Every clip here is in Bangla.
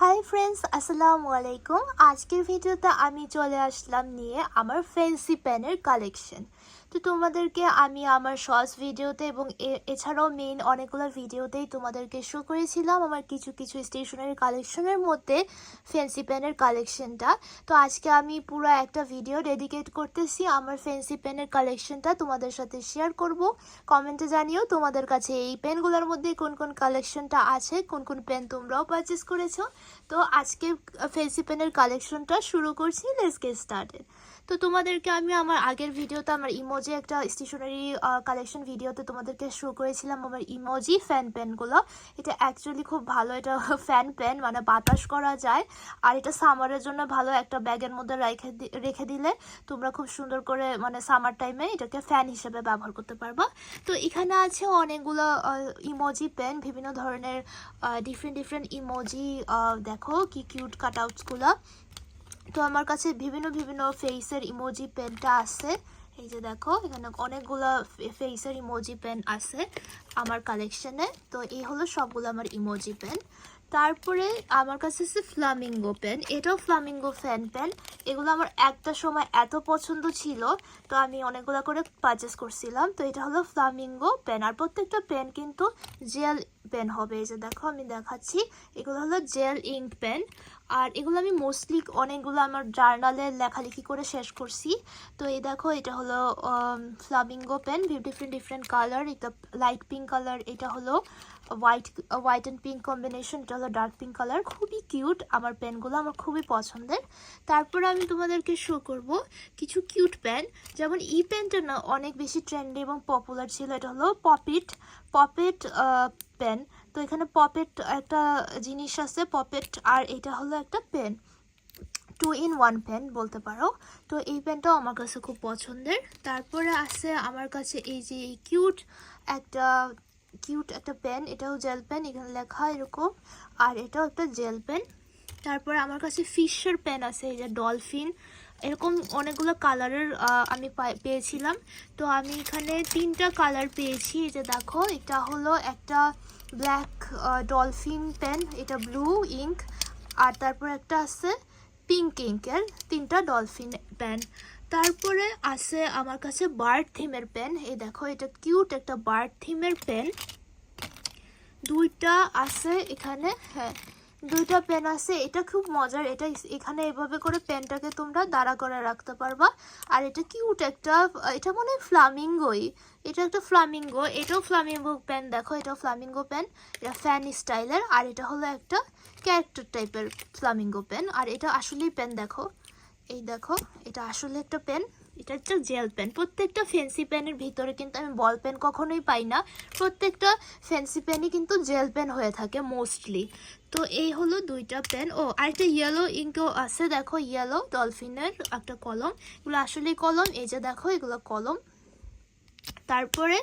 হাই ফ্রেন্ডস, আসসালামু আলাইকুম। আজকের ভিডিওতে আমি চলে আসলাম নিয়ে আমার ফ্যান্সি পেনের কালেকশন। তো তোমাদেরকে আমি আমার শর্টস ভিডিওতে এবং এছাড়াও মেইন অনেকগুলো ভিডিওতেই তোমাদেরকে শো করেছিলাম আমার কিছু কিছু স্টেশনারি কালেকশনের মধ্যে ফ্যান্সি পেনের কালেকশনটা। তো আজকে আমি পুরো একটা ভিডিও ডেডিকেট করতেছি আমার ফ্যান্সি পেনের কালেকশনটা তোমাদের সাথে শেয়ার করব। কমেন্টে জানিও তোমাদের কাছে এই পেনগুলোর মধ্যে কোন কোন কালেকশনটা আছে, কোন কোন পেন তোমরাও পারচেস করেছো। তো আজকে ফেন্সি পেনের কালেকশনটা শুরু করছি। Let's get started. তো তোমাদেরকে আমি আমার আগের ভিডিওতে আমার ইমোজি একটা স্টেশনারি কালেকশন ভিডিওতে তোমাদেরকে শো করেছিলাম আমার ইমোজি ফ্যান পেনগুলো। এটা অ্যাকচুয়ালি খুব ভালো, এটা ফ্যান পেন, মানে বাতাস করা যায়। আর এটা সামারের জন্য ভালো, একটা ব্যাগের মধ্যে রেখে দিলে তোমরা খুব সুন্দর করে মানে সামার টাইমে এটাকে ফ্যান হিসেবে ব্যবহার করতে পারবা। তো এখানে আছে অনেকগুলো ইমোজি পেন, বিভিন্ন ধরনের ডিফারেন্ট ইমোজি। দেখো কি কিউট কাটআউটসগুলো। তো আমার কাছে বিভিন্ন বিভিন্ন ফেসের ইমোজি পেনটা আছে। এই যে দেখো এখানে অনেকগুলো ফেসের ইমোজি পেন আছে আমার কালেকশনে। তো এই হলো সবগুলো আমার ইমোজি পেন। তারপরে আমার কাছে আছে ফ্লামিঙ্গো পেন, এটাও ফ্লামিঙ্গো ফ্যান পেন। এগুলো আমার একটা সময় এত পছন্দ ছিল, তো আমি অনেকগুলো করে পারচেস করছিলাম। তো এটা হলো ফ্লামিঙ্গো পেন, আর প্রত্যেকটা পেন কিন্তু জেল পেন হবে। এই যে দেখো আমি দেখাচ্ছি, এগুলো হলো জেল ইঙ্ক পেন। আর এগুলো আমি মোস্টলি অনেকগুলো আমার জার্নালে লেখালেখি করে শেষ করছি। তো এই দেখো এটা হলো ফ্লামিঙ্গো পেন, ডিফারেন্ট কালার। এটা লাইট পিঙ্ক কালার, এটা হলো হোয়াইট অ্যান্ড পিঙ্ক কম্বিনেশন, এটা হলো ডার্ক পিঙ্ক কালার। খুবই কিউট আমার পেনগুলো, আমার খুবই পছন্দের। তারপরে আমি তোমাদেরকে শো করব কিছু কিউট পেন। যেমন এই পেনটা না অনেক বেশি ট্রেন্ডি এবং পপুলার ছিল, এটা হলো পপেট পেন। তো এখানে পপেট একটা জিনিস আছে, পপেট, আর এটা হলো একটা পেন, 2 in 1 পেন বলতে পারো। তো এই পেনটাও আমার কাছে খুব পছন্দের। তারপরে আছে আমার কাছে এই যে কিউট একটা পেন, এটাও জেল পেন, এখানে লেখা এরকম, আর এটাও একটা জেল পেন। তারপরে আমার কাছে ফিশার পেন আছে, এই যে ডলফিন, এরকম অনেকগুলো কালারের আমি পেয়েছিলাম। তো আমি এখানে 3টা কালার পেয়েছি। এই যে দেখো এটা হলো একটা ব্ল্যাক ডলফিন পেন, এটা ব্লু ইঙ্ক, আর তারপর একটা আছে পিঙ্ক ইঙ্কের 3টা ডলফিন পেন। তারপরে আছে আমার কাছে বার্ড থিমের পেন। এই দেখো এটা কিউট একটা বার্ড থিমের পেন, 2টা আছে এখানে। হ্যাঁ, 2টা পেন আছে। এটা খুব মজার, এটা এখানে এভাবে করে পেনটাকে তোমরা দাঁড়া করে রাখতে পারবা। আর এটা কিউট একটা, এটা মনে হয় ফ্লামিঙ্গোই, এটা একটা ফ্লামিঙ্গো, এটাও ফ্লামিঙ্গো পেন। দেখো এটাও ফ্লামিঙ্গো পেন, এটা ফ্যান স্টাইলের। আর এটা হলো একটা ক্যারেক্টার টাইপের ফ্লামিঙ্গো পেন, আর এটা আসলেই পেন। দেখো এই দেখো এটা আসলে একটা পেন, এটা একটা জেল পেন। প্রত্যেকটা ফ্যান্সি পেনের ভিতরে কিন্তু আমি বল পেন কখনোই পাই না, প্রত্যেকটা ফ্যান্সি পেনই কিন্তু জেল পেন হয়ে থাকে মোস্টলি। তো এই হলো 2টা পেন। ও আরেকটা ইয়েলো ইঙ্কও আছে, দেখো ইয়েলো ডলফিনের একটা কলম, এগুলো আসলেই কলম। এই যে দেখো এগুলো কলম। তারপরে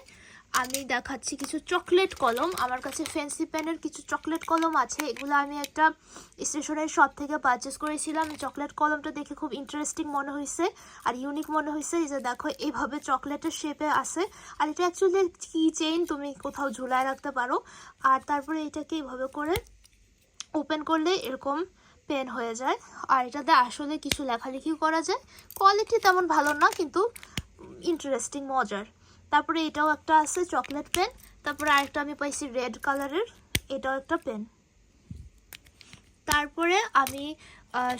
আমি দেখাচ্ছি কিছু চকলেট কলম। আমার কাছে ফ্যান্সি পেনের কিছু চকলেট কলম আছে, এগুলো আমি একটা স্টেশনারি শপ থেকে পারচেস করেছিলাম। এই চকলেট কলমটা দেখে খুব ইন্টারেস্টিং মনে হয়েছে আর ইউনিক মনে হয়েছে। এই যে দেখো এইভাবে চকলেটের শেপে আছে, আর এটা অ্যাকচুয়ালি কি চেইন, তুমি কোথাও ঝুলায় রাখতে পারো। আর তারপরে এটাকে এইভাবে করে ওপেন করলে এরকম পেন হয়ে যায়। আর এটাতে আসলে কিছু লেখালেখিও করা যায়, কোয়ালিটি তেমন ভালো না কিন্তু ইন্টারেস্টিং, মজার। তারপরে এটাও একটা আছে চকলেট পেন। তারপরে আরেকটা আমি পাইছি রেড কালারের, এটাও একটা পেন। তারপরে আমি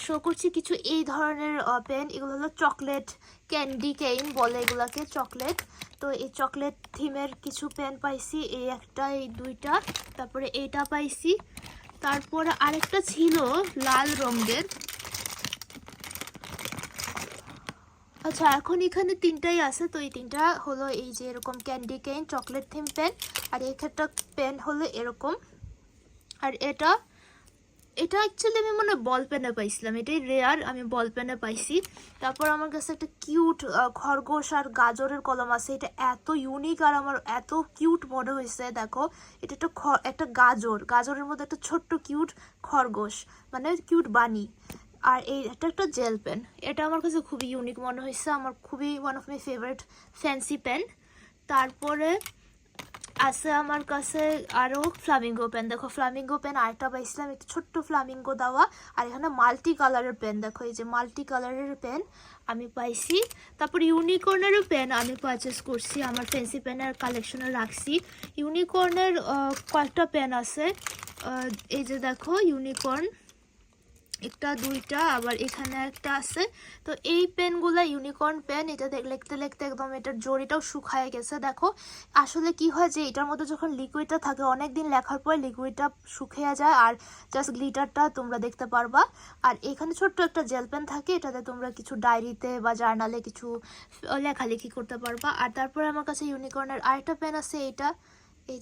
শো করছি কিছু এই ধরনের পেন, এগুলো হলো চকলেট ক্যান্ডি কেইন বলে এগুলাকে, চকলেট। তো এই চকলেট থিমের কিছু পেন পাইছি, এই একটা, এই 2টা। তারপরে এইটা পাইছি। তারপরে আরেকটা ছিল লাল রঙের। আচ্ছা, এখন এখানে 3টাই আছে। তো এই 3টা হলো এই যে এরকম candy cane chocolate theme pen, আর একটা পেন হলো এরকম। আর এটা অ্যাকচুয়ালি আমি মনে হয় বল পেনে পাইছিলাম, এটাই রেয়ার, আমি বল পেনে পাইছি। তারপর আমার কাছে একটা কিউট খরগোশ আর গাজরের কলম আছে, এটা এত ইউনিক আর আমার এত কিউট মনে হয়েছে। দেখো এটা একটা গাজরের মধ্যে একটা ছোট্ট কিউট খরগোশ, মানে কিউট বানি। আর এটা একটা জেল পেন, এটা আমার কাছে খুবই ইউনিক মনে হয়েছে, আমার খুবই one of my favourite fancy pen. তারপরে আছে আমার কাছে আরও ফ্লামিঙ্গো পেন। দেখো ফ্লামিঙ্গো পেন আরেকটা পাইছিলাম, একটু ছোট্ট ফ্লামিঙ্গো দেওয়া। আর এখানে মাল্টি কালারের পেন, দেখো এই যে মাল্টি কালারের পেন আমি পাইছি। তারপর ইউনিকর্নেরও পেন আমি পারচেস করছি, আমার ফ্যান্সি পেনের কালেকশনে রাখছি। ইউনিকর্নের কয়েকটা পেন আছে, এই যে দেখো ইউনিকর্ন একটা দুইটা, আবার এখানে একটা আছে। তো এই পেনগুলো ইউনিকর্ন পেন, এটা লিখতে লিখতে একদম এটার জড়িটাও শুকায় গেছে। দেখো আসলে কি হয় যে এটার মধ্যে যখন লিকুইডটা থাকে অনেক দিন লেখার পর লিকুইডটা শুকিয়ে যায় আর জাস্ট গ্লিটারটা তোমরা দেখতে পারবা। আর এখানে ছোট্ট একটা জেল পেন থাকে, এটাতে তোমরা কিছু ডায়েরিতে বা জার্নালে কিছু লেখালেখি করতে পারবা। আর তারপরে আমার কাছে ইউনিকর্নের আরেকটা পেন আছে, এইটা এই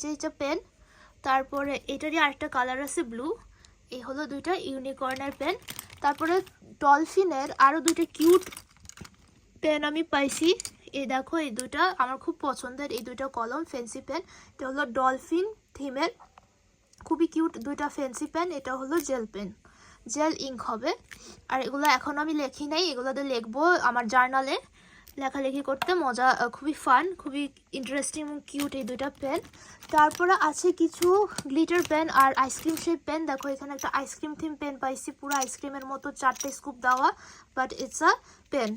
যে এটা পেন। তারপরে এটারই আরেকটা কালার আছে ব্লু। এই হলো দুইটা ইউনিকর্নের পেন। তারপরে ডলফিনের আরও দুইটা কিউট পেন আমি পাইছি। এই দেখো এই দুইটা আমার খুব পছন্দের, এই দুইটা কলম ফ্যান্সি পেন। এটা হলো ডলফিন থিমের, খুবই কিউট দুইটা ফ্যান্সি পেন। এটা হলো জেল পেন, জেল ইঙ্ক হবে। আর এগুলো এখন আমি লেখি নাই, এগুলোতে লিখবো আমার জার্নালে লেখালেখি করতে মজা, খুবই ফান, খুবই ইন্টারেস্টিং এবং কিউট এই দুইটা পেন। তারপরে আছে কিছু গ্লিটার পেন আর আইসক্রিম শেপ পেন। দেখো এখানে একটা আইসক্রিম থিম পেন পাইছি, পুরো আইসক্রিমের মতো 4টে স্কুপ দেওয়া, বাট ইটস আ পেন।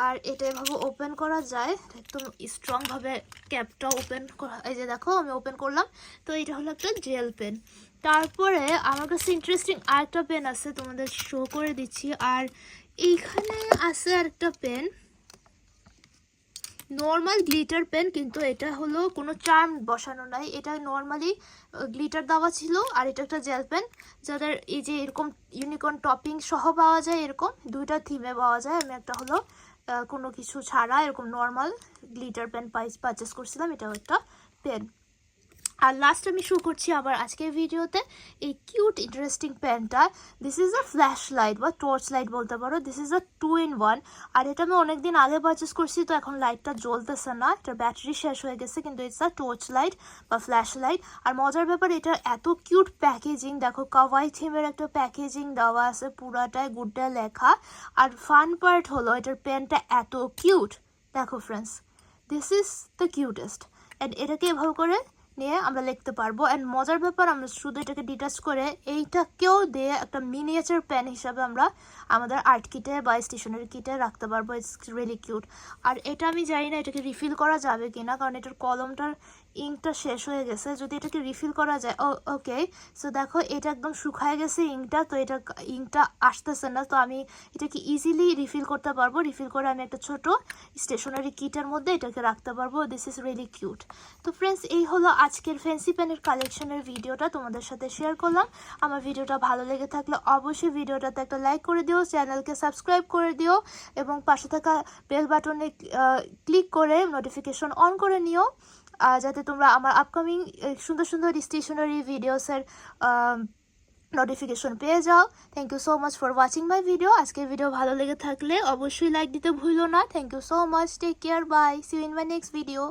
আর এটা এভাবে ওপেন করা যায় একদম স্ট্রংভাবে, ক্যাপটা ওপেন করা, এই যে দেখো আমি ওপেন করলাম। তো এটা হলো একটা জেল পেন। তারপরে আমার কাছে ইন্টারেস্টিং আরেকটা পেন আছে, তোমাদের শো করে দিচ্ছি। আর এইখানে আছে আরেকটা পেন, নর্মাল গ্লিটার পেন, কিন্তু এটা হলো কোনো চার্ম বসানো নাই, এটা নর্মালি গ্লিটার দেওয়া ছিল। আর এটা একটা জেল পেন, যাদের এই যে এরকম ইউনিকর্ন টপিং সহ পাওয়া যায়, এরকম দুইটা থিমে পাওয়া যায়। আমি একটা হলো কোনো কিছু ছাড়া এরকম নর্মাল গ্লিটার পেন পারচেস করছিলাম, এটাও একটা পেন। আর লাস্ট আমি শো করছি আবার আজকের ভিডিওতে এই কিউট ইন্টারেস্টিং পেনটা। This is a flash light বা টর্চ লাইট বলতে পারো, দিস ইজ আ 2-in-1। আর এটা আমি অনেকদিন আগে পারচেস করছি, তো এখন লাইটটা জ্বলতেছে না, এটার ব্যাটারি শেষ হয়ে গেছে, কিন্তু ইটস আ টর্চ লাইট বা ফ্ল্যাশ লাইট। আর মজার ব্যাপার এটা এত কিউট প্যাকেজিং, দেখো কাওয়াই থিমের একটা প্যাকেজিং দেওয়া আছে, পুরাটায় গুডডে লেখা। আর ফান পার্ট হলো এটার পেনটা এত কিউট, দেখো friends, this is the cutest. And এটাকে এভাবে করে নিয়ে আমরা লিখতে পারবো। অ্যান্ড মজার ব্যাপার আমরা শুধু এটাকে ডিটাচ করে এইটাকেও দিয়ে একটা মিনিয়েচার পেন হিসাবে আমরা আমাদের আর্ট কিটে বা স্টেশনারি কিটে রাখতে পারবো। It's really cute. আর এটা আমি জানি না এটাকে রিফিল করা যাবে কিনা, কারণ এটার কলমটার ইঙ্কটা শেষ হয়ে গেছে। যদি এটাকে রিফিল করা যায়, ওকে। সো দেখো এটা একদম শুকায় গেছে ইঙ্কটা, তো এটা ইঙ্কটা আসতেছে না, তো আমি এটাকে ইজিলি রিফিল করতে পারবো। রিফিল করে আমি একটা ছোট স্টেশনারি কিটের মধ্যে এটাকে রাখতে পারবো। This is really cute. তো ফ্রেন্ডস, এই হলো আজকের ফ্যান্সি পেনের কালেকশনের ভিডিওটা তোমাদের সাথে শেয়ার করলাম। আমার ভিডিওটা ভালো লেগে থাকলে অবশ্যই ভিডিওটাতে একটা লাইক করে দিও, চ্যানেলকে সাবস্ক্রাইব করে দিও এবং পাশে থাকা বেল বাটনে ক্লিক করে নোটিফিকেশন অন করে নিও, যাতে তোমরা আমার আপকামিং সুন্দর সুন্দর স্টেশনারি ভিডিওসের নোটিফিকেশন পেয়ে যাও। Thank you so much for watching my video. আজকের ভিডিও ভালো লেগে থাকলে অবশ্যই লাইক দিতে ভুলো না। Thank you so much, take care, bye, see you in my next video.